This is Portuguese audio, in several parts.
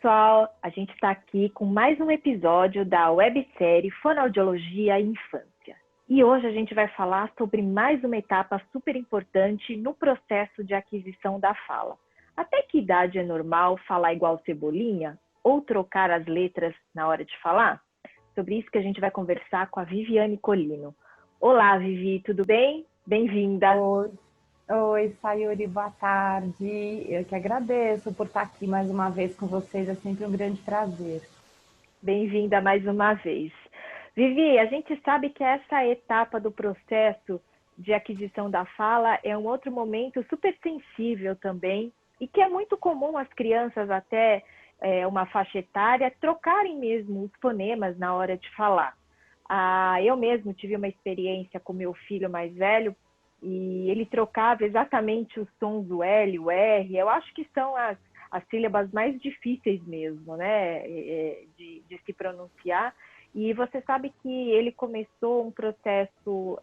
pessoal, a gente está aqui com mais um episódio da websérie Fonoaudiologia e Infância. E hoje a gente vai falar sobre mais uma etapa super importante no processo de aquisição da fala. Até que idade é normal falar igual cebolinha ou trocar as letras na hora de falar? Sobre isso que a gente vai conversar com a Viviane Colino. Olá, Vivi, tudo bem? Bem-vinda! Oi, Sayuri, boa tarde. Eu que agradeço por estar aqui mais uma vez com vocês, é sempre um grande prazer. Bem-vinda mais uma vez. Vivi, a gente sabe que essa etapa do processo de aquisição da fala é um outro momento super sensível também e que é muito comum as crianças até uma faixa etária trocarem mesmo os fonemas na hora de falar. Eu mesmo tive uma experiência com meu filho mais velho e ele trocava exatamente os sons do L, o R. Eu acho que são as sílabas mais difíceis mesmo, né, de se pronunciar. E você sabe que ele começou um processo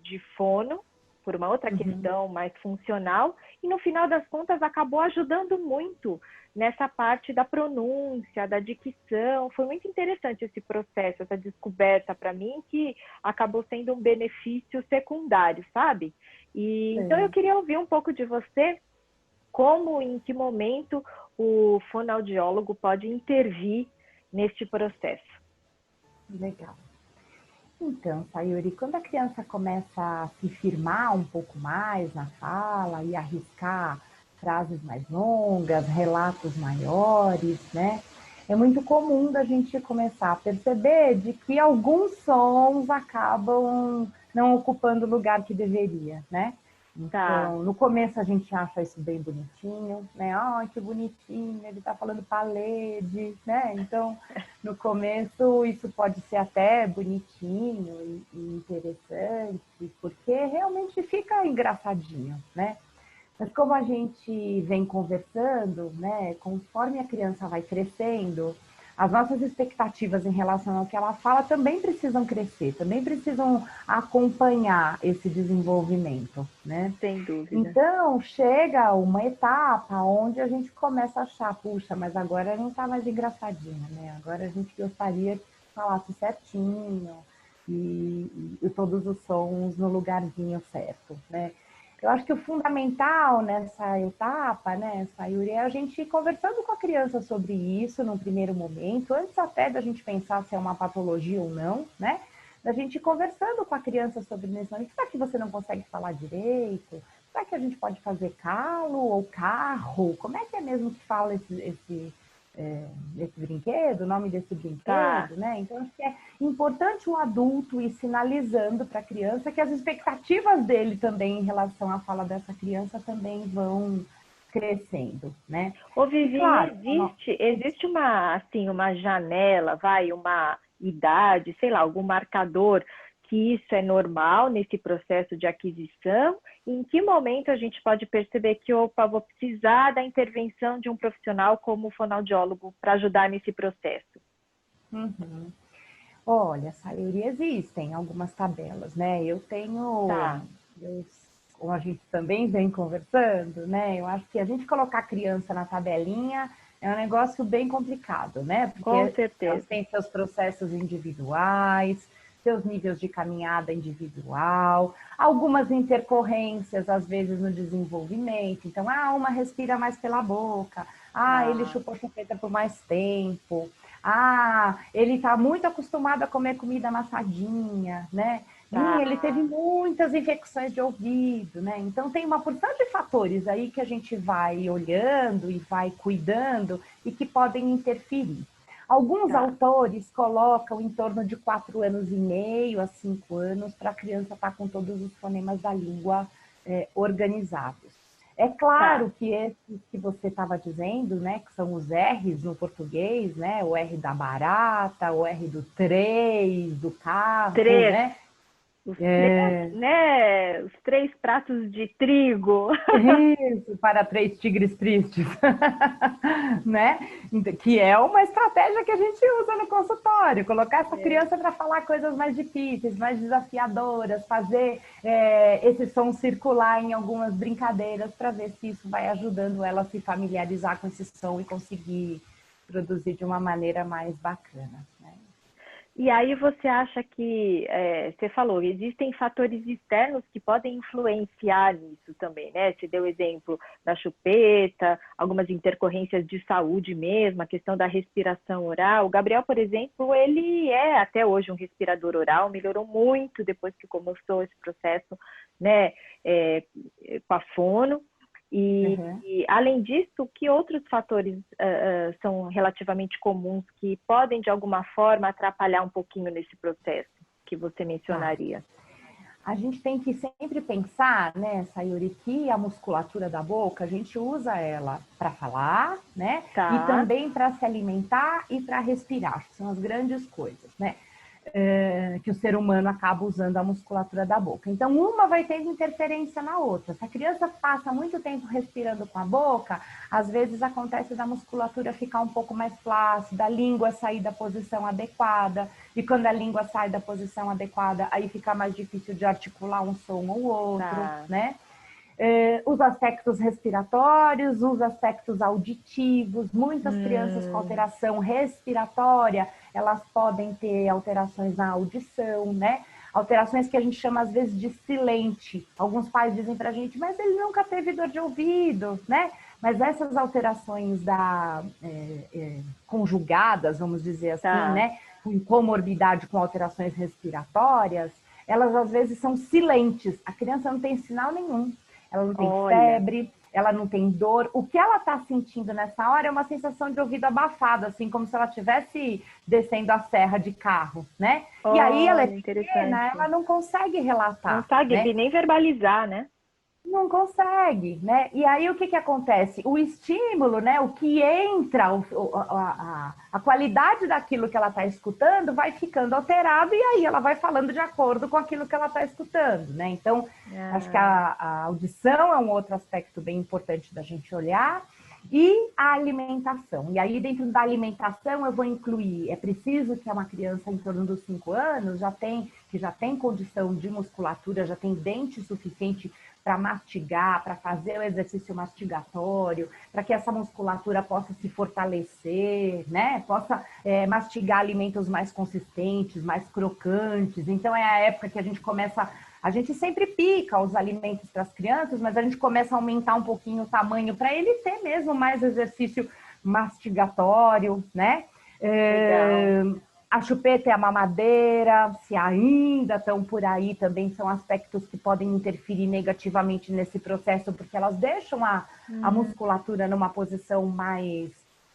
de fono, por uma outra questão mais funcional, e no final das contas acabou ajudando muito nessa parte da pronúncia, da dicção. Foi muito interessante esse processo, essa descoberta para mim, que acabou sendo um benefício secundário, sabe? Então eu queria ouvir um pouco de você, como, em que momento o fonoaudiólogo pode intervir neste processo. Legal. Então, Sayuri, quando a criança começa a se firmar um pouco mais na fala e arriscar frases mais longas, relatos maiores, né? É muito comum da gente começar a perceber de que alguns sons acabam não ocupando o lugar que deveria, né? Então, no começo a gente acha isso bem bonitinho, né? Ai, que bonitinho, ele tá falando parede, né? Então, no começo isso pode ser até bonitinho e interessante, porque realmente fica engraçadinho, né? Mas como a gente vem conversando, né? Conforme a criança vai crescendo, as nossas expectativas em relação ao que ela fala também precisam crescer, também precisam acompanhar esse desenvolvimento, né? Sem dúvida. Então, chega uma etapa onde a gente começa a achar, puxa, mas agora não está mais engraçadinha, né? Agora a gente gostaria que falasse certinho e todos os sons no lugarzinho certo, né? Eu acho que o fundamental nessa etapa, né, Sayuri, é a gente ir conversando com a criança sobre isso num primeiro momento, antes até da gente pensar se é uma patologia ou não, né? Da gente ir conversando com a criança sobre isso. Será que você não consegue falar direito? Será que a gente pode fazer calo ou carro? Como é que é mesmo que fala esse brinquedo, o nome desse brinquedo, né? Então, acho que é importante um adulto ir sinalizando para a criança que as expectativas dele também em relação à fala dessa criança também vão crescendo, né? Ô, Vivi, E claro, existe uma janela, uma idade, sei lá, algum marcador que isso é normal nesse processo de aquisição? Em que momento a gente pode perceber que, opa, vou precisar da intervenção de um profissional como o fonoaudiólogo para ajudar nesse processo? Olha, Sayuri, existem algumas tabelas, né? Como a gente também vem conversando, né? Eu acho que a gente colocar a criança na tabelinha é um negócio bem complicado, né? Com Porque elas certeza. têm seus processos individuais, seus níveis de caminhada individual, algumas intercorrências, às vezes, no desenvolvimento. Então, uma respira mais pela boca, ele chupou chupeta por mais tempo, ele está muito acostumado a comer comida amassadinha, né? Ele teve muitas infecções de ouvido, né? Então tem uma porção de fatores aí que a gente vai olhando e vai cuidando e que podem interferir. Alguns autores colocam em torno de 4 anos e meio a 5 anos para a criança estar com todos os fonemas da língua organizados. É claro que esses que você estava dizendo, né, que são os R's no português, né, o R da barata, o R do 3, do carro, Três. né? Os três, né? Os 3 pratos de trigo. Isso, para 3 tigres tristes, né? Que é uma estratégia que a gente usa no consultório, colocar essa criança para falar coisas mais difíceis, mais desafiadoras, fazer esse som circular em algumas brincadeiras para ver se isso vai ajudando ela a se familiarizar com esse som e conseguir produzir de uma maneira mais bacana, né? E aí você acha que, você falou, existem fatores externos que podem influenciar nisso também, né? Você deu o exemplo da chupeta, algumas intercorrências de saúde mesmo, a questão da respiração oral. O Gabriel, por exemplo, ele é até hoje um respirador oral, melhorou muito depois que começou esse processo, né, com a fono. E, além disso, que outros fatores são relativamente comuns que podem, de alguma forma, atrapalhar um pouquinho nesse processo que você mencionaria? A gente tem que sempre pensar, né, Sayuri, que a musculatura da boca, a gente usa ela para falar, né? E Tá. também para se alimentar e para respirar, que são as grandes coisas, né? Que o ser humano acaba usando a musculatura da boca. Então, uma vai ter interferência na outra. Se a criança passa muito tempo respirando com a boca, às vezes acontece da musculatura ficar um pouco mais flácida, a língua sair da posição adequada, e quando a língua sai da posição adequada, aí fica mais difícil de articular um som ou outro, né? Os aspectos respiratórios, os aspectos auditivos, muitas crianças com alteração respiratória, elas podem ter alterações na audição, né? Alterações que a gente chama às vezes de silente. Alguns pais dizem pra gente, mas ele nunca teve dor de ouvido, né? Mas essas alterações conjugadas, vamos dizer assim, né? Com comorbidade com alterações respiratórias, elas às vezes são silentes. A criança não tem sinal nenhum. Ela não tem febre, ela não tem dor. O que ela está sentindo nessa hora é uma sensação de ouvido abafado, assim, como se ela estivesse descendo a serra de carro, né? E aí ela é pequena, ela não consegue relatar. Não consegue, né? nem verbalizar, né? Não consegue, né? E aí o que acontece? O estímulo, né? O que entra, a qualidade daquilo que ela está escutando vai ficando alterado e aí ela vai falando de acordo com aquilo que ela está escutando, né? Então, acho que a audição é um outro aspecto bem importante da gente olhar e a alimentação. E aí dentro da alimentação eu vou incluir, é preciso que uma criança em torno dos 5 anos que já tem condição de musculatura, já tem dente suficiente para mastigar, para fazer o exercício mastigatório, para que essa musculatura possa se fortalecer, né? Possa mastigar alimentos mais consistentes, mais crocantes. Então é a época que a gente sempre pica os alimentos para as crianças, mas a gente começa a aumentar um pouquinho o tamanho para ele ter mesmo mais exercício mastigatório, né? A chupeta e a mamadeira, se ainda estão por aí, também são aspectos que podem interferir negativamente nesse processo, porque elas deixam a musculatura numa posição mais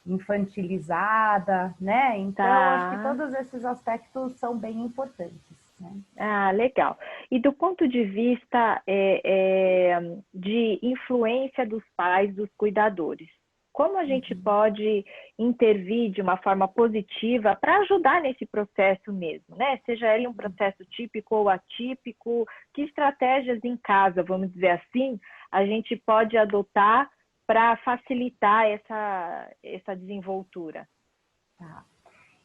infantilizada, né? Então, acho que todos esses aspectos são bem importantes. Né? Ah, legal. E do ponto de vista de influência dos pais, dos cuidadores, como a gente pode intervir de uma forma positiva para ajudar nesse processo mesmo, né? Seja ele um processo típico ou atípico, que estratégias em casa, vamos dizer assim, a gente pode adotar para facilitar essa desenvoltura? Tá.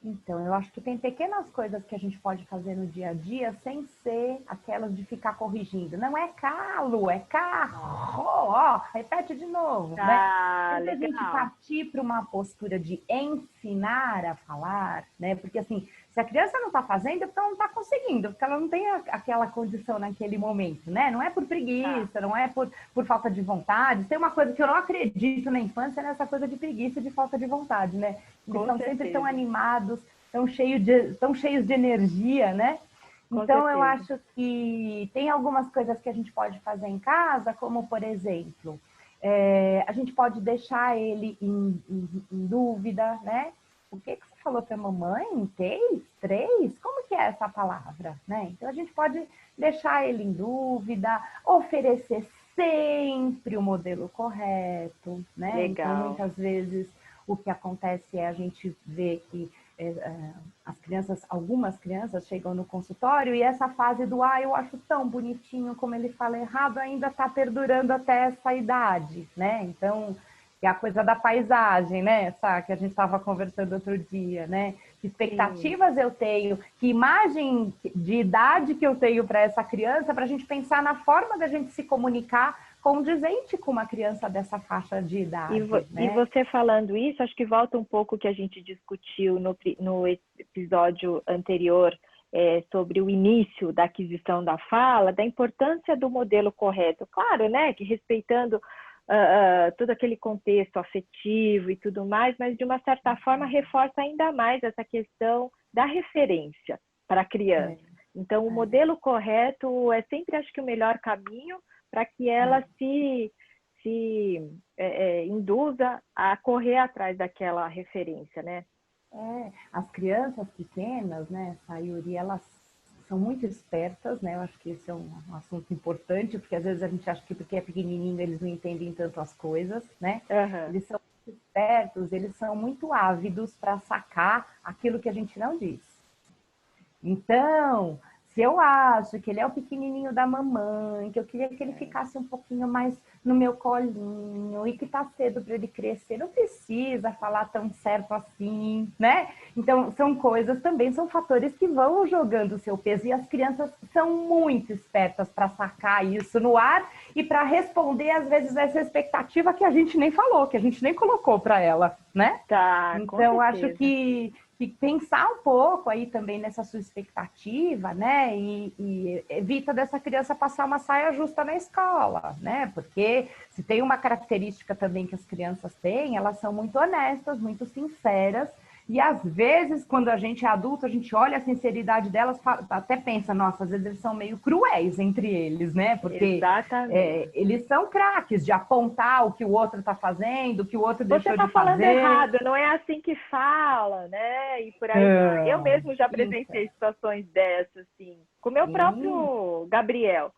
Então, eu acho que tem pequenas coisas que a gente pode fazer no dia a dia sem ser aquelas de ficar corrigindo. Não é calo, é carro. Ó, repete de novo. Né? Sempre a gente partir para uma postura de ensinar a falar, né? Porque assim, se a criança não está fazendo, é porque ela não está conseguindo, porque ela não tem aquela condição naquele momento, né? Não é por preguiça, não é por falta de vontade. Tem uma coisa que eu não acredito na infância, nessa coisa de preguiça e de falta de vontade, né? Eles estão sempre tão animados, tão cheios de energia, né? Então, eu acho que tem algumas coisas que a gente pode fazer em casa, como, por exemplo, a gente pode deixar ele em dúvida, né? O que você falou para a mamãe? 3? Como que é essa palavra? Né? Então, a gente pode deixar ele em dúvida, oferecer sempre o modelo correto, né? Legal. Então, muitas vezes, o que acontece é a gente ver que algumas crianças chegam no consultório e essa fase do eu acho tão bonitinho, como ele fala errado, ainda está perdurando até essa idade, né? Então, é a coisa da paisagem, né? Essa que a gente estava conversando outro dia, né? Que expectativas eu tenho, que imagem de idade que eu tenho para essa criança, para a gente pensar na forma da gente se comunicar condizente com uma criança dessa faixa de idade. E você falando isso, acho que volta um pouco o que a gente discutiu no episódio anterior, sobre o início da aquisição da fala, da importância do modelo correto. Claro, né, que respeitando todo aquele contexto afetivo e tudo mais, mas de uma certa forma reforça ainda mais essa questão da referência para a criança. Então, o modelo correto é sempre, acho que, o melhor caminho para que ela se induza a correr atrás daquela referência, né? As crianças pequenas, né, Sayuri, elas são muito espertas, né? Eu acho que esse é um assunto importante, porque às vezes a gente acha que porque é pequenininho eles não entendem tanto as coisas, né? Uhum. Eles são muito espertos, eles são muito ávidos para sacar aquilo que a gente não diz. Então, se eu acho que ele é o pequenininho da mamãe, que eu queria que ele ficasse um pouquinho mais no meu colinho e que tá cedo para ele crescer, não precisa falar tão certo assim, né? Então, são coisas também, são fatores que vão jogando o seu peso e as crianças são muito espertas para sacar isso no ar e para responder, às vezes, essa expectativa que a gente nem falou, que a gente nem colocou para ela, né? Tá, então, acho que pensar um pouco aí também nessa sua expectativa, né? E evita dessa criança passar uma saia justa na escola, né? Porque se tem uma característica também que as crianças têm, elas são muito honestas, muito sinceras. E às vezes, quando a gente é adulto, a gente olha a sinceridade delas, até pensa, nossa, às vezes eles são meio cruéis entre eles, né? Porque eles são craques de apontar o que o outro está fazendo, o que o outro deixou de fazer. Você está falando errado, não é assim que fala, né? E por aí vai. Eu mesmo já presenciei situações dessas, assim, com o meu próprio Gabriel.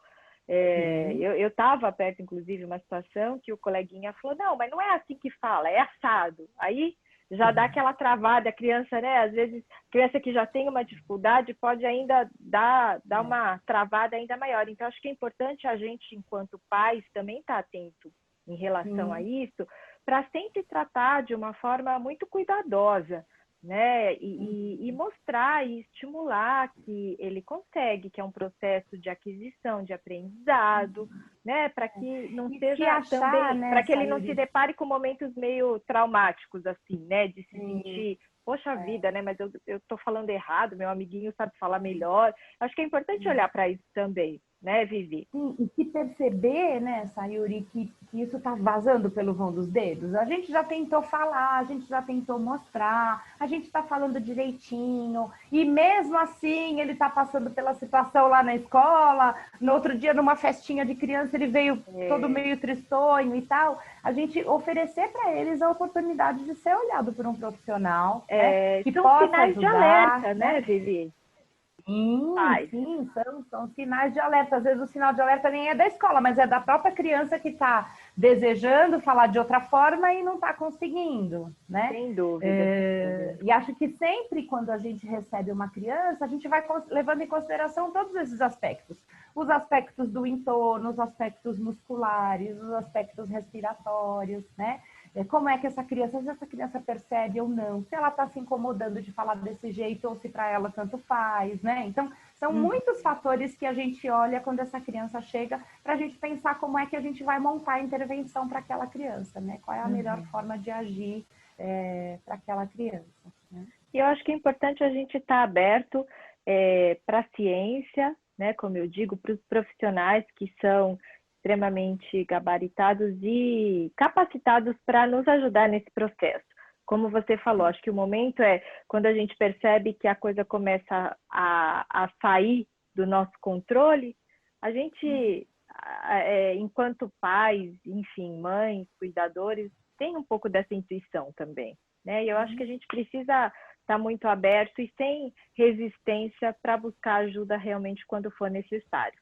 Eu estava perto, inclusive, uma situação que o coleguinha falou, não, mas não é assim que fala, é assado. Aí já dá aquela travada, a criança, né? Às vezes, criança que já tem uma dificuldade pode ainda dar uma travada ainda maior. Então, acho que é importante a gente, enquanto pais, também estar atento em relação a isso, para sempre tratar de uma forma muito cuidadosa, né? E mostrar e estimular que ele consegue, que é um processo de aquisição, de aprendizado, né? Para que não seja também, para que ele não se depare com momentos meio traumáticos, assim, né? De se sentir, poxa vida, né? Mas eu estou falando errado, meu amiguinho sabe falar melhor. Acho que é importante olhar para isso também, né, Vivi? Sim, e se perceber, né, Sayuri, que isso está vazando pelo vão dos dedos. A gente já tentou falar, a gente já tentou mostrar, a gente está falando direitinho, e mesmo assim ele está passando pela situação lá na escola, no outro dia numa festinha de criança ele veio todo meio tristonho e tal. A gente oferecer para eles a oportunidade de ser olhado por um profissional, né, que são possa sinais ajudar, de alerta, né, Vivi? Sim, são sinais de alerta. Às vezes o sinal de alerta nem é da escola, mas é da própria criança que está desejando falar de outra forma e não está conseguindo, né? Sem dúvida. E acho que sempre quando a gente recebe uma criança, a gente vai levando em consideração todos esses aspectos. Os aspectos do entorno, os aspectos musculares, os aspectos respiratórios, né? Como é que essa criança percebe ou não, se ela está se incomodando de falar desse jeito ou se para ela tanto faz, né? Então, são muitos fatores que a gente olha quando essa criança chega para a gente pensar como é que a gente vai montar a intervenção para aquela criança, né? Qual é a melhor forma de agir para aquela criança. Né? E eu acho que é importante a gente estar aberto para a ciência, né? Como eu digo, para os profissionais que são extremamente gabaritados e capacitados para nos ajudar nesse processo. Como você falou, acho que o momento é quando a gente percebe que a coisa começa a sair do nosso controle, a gente, enquanto pais, enfim, mães, cuidadores, tem um pouco dessa intuição também, né? E eu acho que a gente precisa estar muito aberto e sem resistência para buscar ajuda realmente quando for necessário.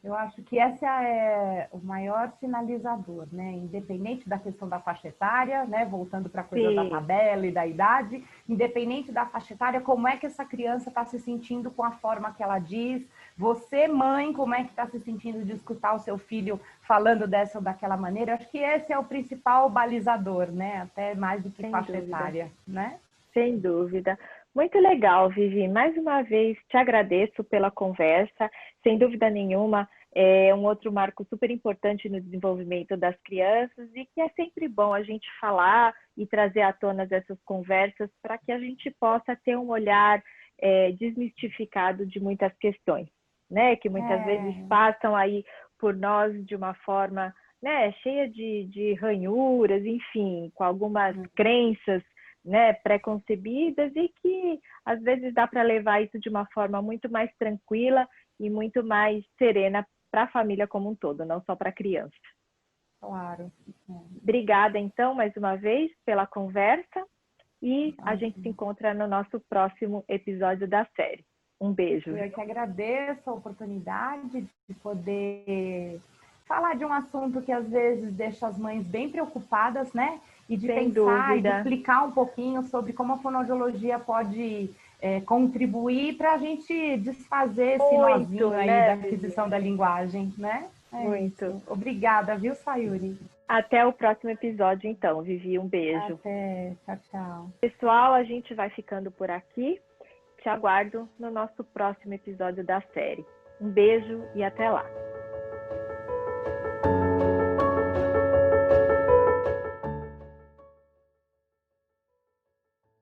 Eu acho que esse é o maior sinalizador, né? Independente da questão da faixa etária, né? Voltando para a coisa da tabela e da idade, independente da faixa etária, como é que essa criança está se sentindo com a forma que ela diz? Você, mãe, como é que está se sentindo de escutar o seu filho falando dessa ou daquela maneira? Eu acho que esse é o principal balizador, né? Até mais do que faixa etária, né? Sem dúvida. Muito legal, Vivi. Mais uma vez, te agradeço pela conversa. Sem dúvida nenhuma, é um outro marco super importante no desenvolvimento das crianças e que é sempre bom a gente falar e trazer à tona essas conversas para que a gente possa ter um olhar desmistificado de muitas questões, né? Que muitas vezes passam aí por nós de uma forma, né, cheia de ranhuras, enfim, com algumas crenças, né, pré-concebidas e que às vezes dá para levar isso de uma forma muito mais tranquila e muito mais serena para a família como um todo, não só para a criança. Claro. Obrigada, então, mais uma vez pela conversa e a gente se encontra no nosso próximo episódio da série. Um beijo. Eu que agradeço a oportunidade de poder falar de um assunto que às vezes deixa as mães bem preocupadas, né? E de Sem pensar dúvida. e de explicar um pouquinho sobre como a fonoaudiologia pode contribuir para a gente desfazer esse nozinho aí, né, da aquisição da linguagem, né? Muito. Isso. Obrigada, viu, Sayuri? Até o próximo episódio, então, Vivi. Um beijo. Até. Tchau, tchau. Pessoal, a gente vai ficando por aqui. Te aguardo no nosso próximo episódio da série. Um beijo e até lá.